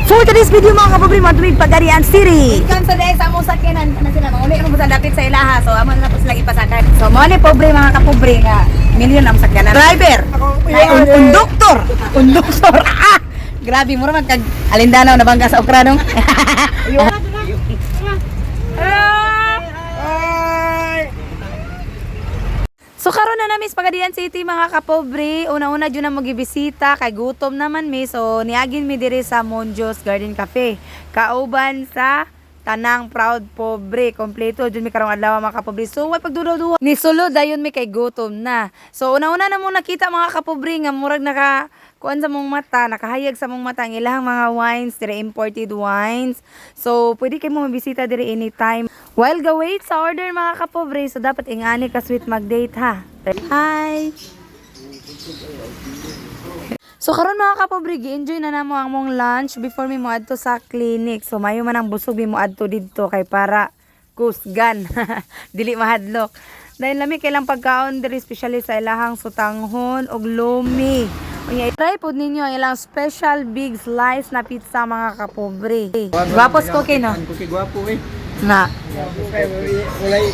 For today's video mga kapabri, Madrid Pagarian City. Welcome sa day sa among sakyanan na sila mauli mo sa dapit sa ilaha. So amo na po sila ipasakay. So mo ni pobre mga kapobri nga milyon ang sakyanan. Driver, Konduktor. konduktor. Grabe mo raman kag alindanaw na bangga sa okranong. So karon na namis Pagadian City mga kapobre. Una-una dyan na magibisita kay gutom naman mi. So niagin mi diri sa Monjos Garden Cafe. Kauban sa Tanang Proud Pobre. Kompleto dyan mi karong adlaw mga kapobre. So way pagdudaw-duwa. Ni sulod dayon mi kay gutom na. So una-una na mo nakita mga kapobre nga murag naka kuan sa mong mata, nakahayag sa mong mata ang ilang mga wines, dire imported wines. So pwede kay mo mabisita dire anytime. While wait sa order mga kapobre, so dapat ingani ka sweet mag-date ha. Hi! So karon mga kapobre, gi-enjoy na namo ang mong lunch before mi mo adto sa clinic. So mayo man ang busog mi mo adto didto kay para kusgan. Dili mahadlok. Dahil lami kailang pagkaon diri especially sa ilahang sutanghon og lumi. Unya try pod ninyo ang ilang special big slice na pizza mga kapobre. Gwapos ko kay no. Kuki gwapo eh. Na. Kulay.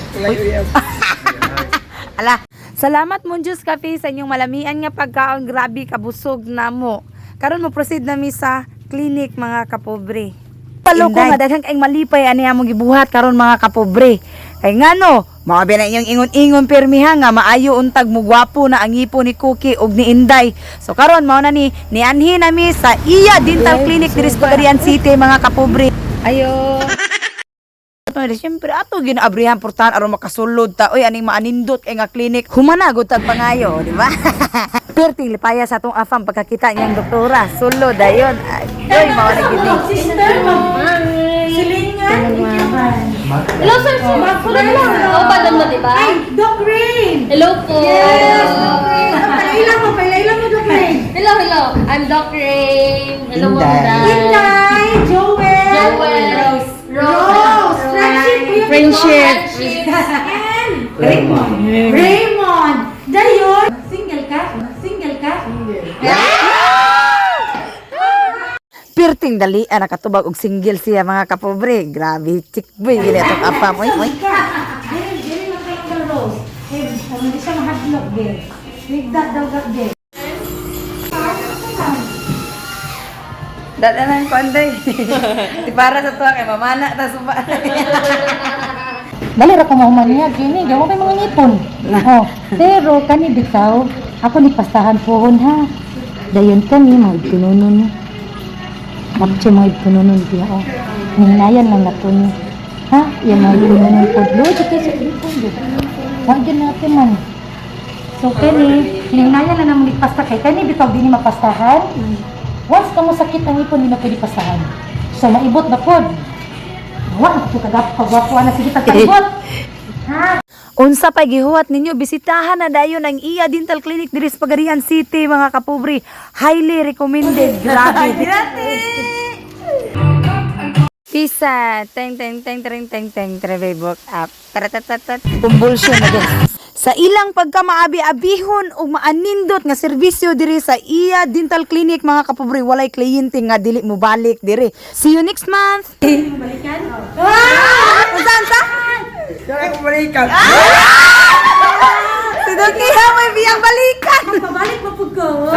Ala, salamat Monjos Cafe sa inyong malamian nga pagkaon, grabe kabusog namo. Karon mo proceed na mi sa clinic mga kapobre. Palo ko nga daghang kaing malipay ani among gibuhat karon mga kapobre. Kay ngano, mga na inyong ingon-ingon permiha nga maayo untag mo gwapo na ang ipo ni Cookie ug ni Inday. So karon mao na ni anhi nami sa Iya Dental Clinic diri sa Pagadian City mga kapobre. Ayo. Siyempre ato ginaabrihan portahan aron makasulod ta. Oy aning maanindot kay nga clinic humanagot tag pangayo, di ba? Perting lipaya sa atong afam pagkakita niyang doktora. Sulod dayon. Ay, mao na gid. Silingan. Hello, sir. Oo, badan mo, diba? Ay, Doc Rain. Hello po. Yes, Doc Rain. Palailan mo, Doc Rain. Hello. I'm Doc Rain. Hello, Mom Inday, Joel. Rose. Friendship. And Raymond. Dayon. Single ka? Perting dali nakatubag og single siya mga kapobre. Grabe, chickboy gini atong apa mo. Dili lang kayo Rose. Hindi siya mahadlok, din. Bigdat daw din. Dadanan ko anday. Di para sa tuwa kay mamana ta suba. Dali ra ko mahuman niya, gini, gawa kay mga nipon. Oh, pero kani bitaw, ako ni pastahan pohon ha. Dayon kani mga pinunon. Mapche mga pinunon diya oh. Ninayan lang naton. Ha? Yan mga pinunon po. Lo, dito sa nipon diyo. Wag din natin man. So kani, ninayan lang naman ipasta kay kani bitaw din ni mapastahan. Once ka mo sakit ang ipon, hindi na pwede pasahan. So, maibot na po. Wala, pagwapuan na sige tagpaibot. Ha? Unsa pa gihuwat ninyo, bisitahan na dayon ang Iya Dental Clinic diri sa Pagadian City mga kapobre. Highly recommended. Grabe. Pisa, teng book up. Taratatat. Convulsion na din. Sa ilang pagkamaabi-abihon o maanindot nga serbisyo diri sa Iya Dental Clinic mga kapobre, walay kliyente nga dili mo balik diri. See you next month. Balikan? Saan sa? Kaya ko balikan. Si Doki ha may biyang balikan. Pabalik mo po ko.